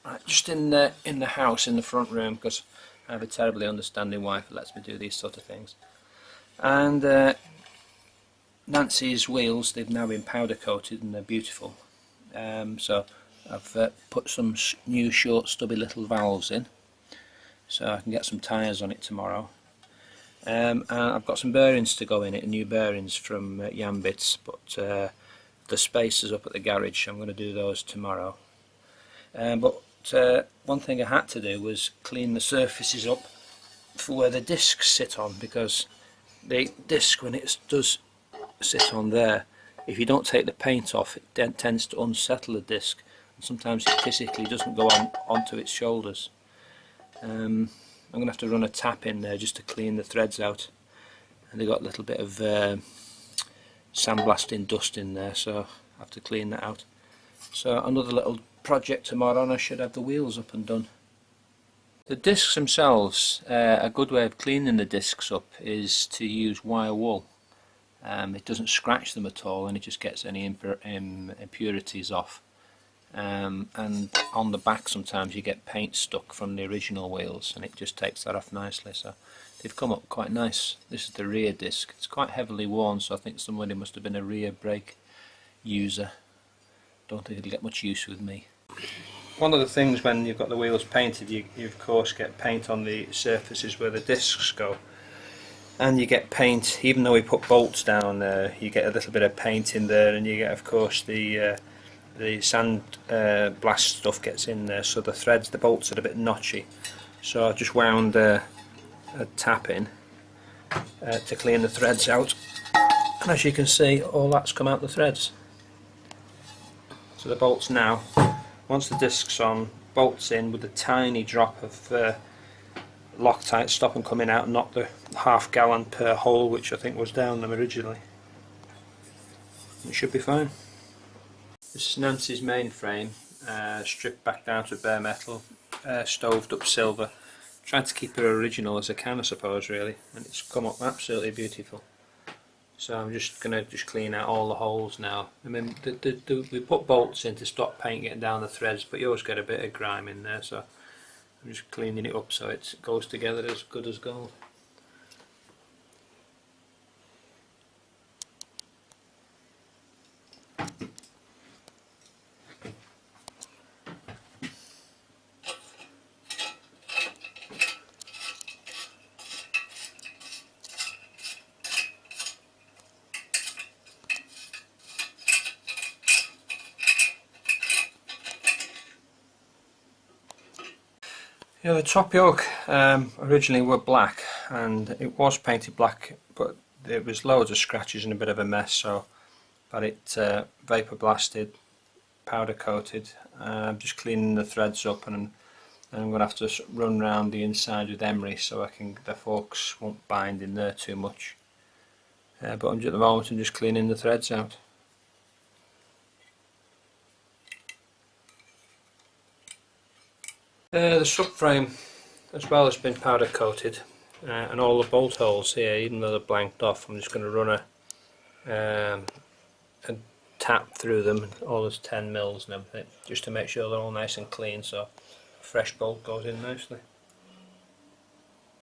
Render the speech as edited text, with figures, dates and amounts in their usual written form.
Right, just in the house, in the front room, because I have a terribly understanding wife that lets me do these sort of things. And Nancy's wheels, they've now been powder coated and they're beautiful. So I've put some new short stubby little valves in, so I can get some tyres on it tomorrow. And I've got some bearings to go in it, new bearings from Yambits, but the spacers up at the garage, I'm going to do those tomorrow. But one thing I had to do was clean the surfaces up for where the discs sit on, because the disc, when it does sit on there, if you don't take the paint off, it tends to unsettle the disc, and sometimes it physically doesn't go onto its shoulders. I'm going to have to run a tap in there just to clean the threads out, and they got a little bit of sandblasting dust in there, so I have to clean that out. So another little project tomorrow and I should have the wheels up and done. The discs themselves, a good way of cleaning the discs up is to use wire wool. It doesn't scratch them at all and it just gets any impurities off. And on the back sometimes you get paint stuck from the original wheels and it just takes that off nicely. So they've come up quite nice. This is the rear disc. It's quite heavily worn, so I think somebody must have been a rear brake user. Don't think it'll get much use with me. One of the things when you've got the wheels painted, you of course get paint on the surfaces where the discs go, and you get paint, even though we put bolts down there, you get a little bit of paint in there, and you get of course the sand blast stuff gets in there, so the threads, the bolts are a bit notchy. So I just wound a tap in to clean the threads out, and as you can see, all that's come out the threads. So the bolts now, once the disc's on, bolts in with a tiny drop of Loctite, stop them coming out and knock the ½ gallon per hole, which I think was down them originally. It should be fine. This is Nancy's mainframe, stripped back down to bare metal, stoved up silver. Trying to keep it original as I can, I suppose, really, and it's come up absolutely beautiful. So I'm just going to clean out all the holes now. I mean, we put bolts in to stop paint getting down the threads, but you always get a bit of grime in there, so I'm just cleaning it up so it goes together as good as gold. Yeah, the top yoke originally were black, and it was painted black, but it was loads of scratches and a bit of a mess, so got it vapor blasted, powder coated. I'm just cleaning the threads up, and I'm going to have to run round the inside with emery so the forks won't bind in there too much. But at the moment I'm just cleaning the threads out. The subframe as well has been powder coated, and all the bolt holes here, even though they're blanked off, I'm just going to run a tap through them, all those 10 mils and everything, just to make sure they're all nice and clean, so a fresh bolt goes in nicely.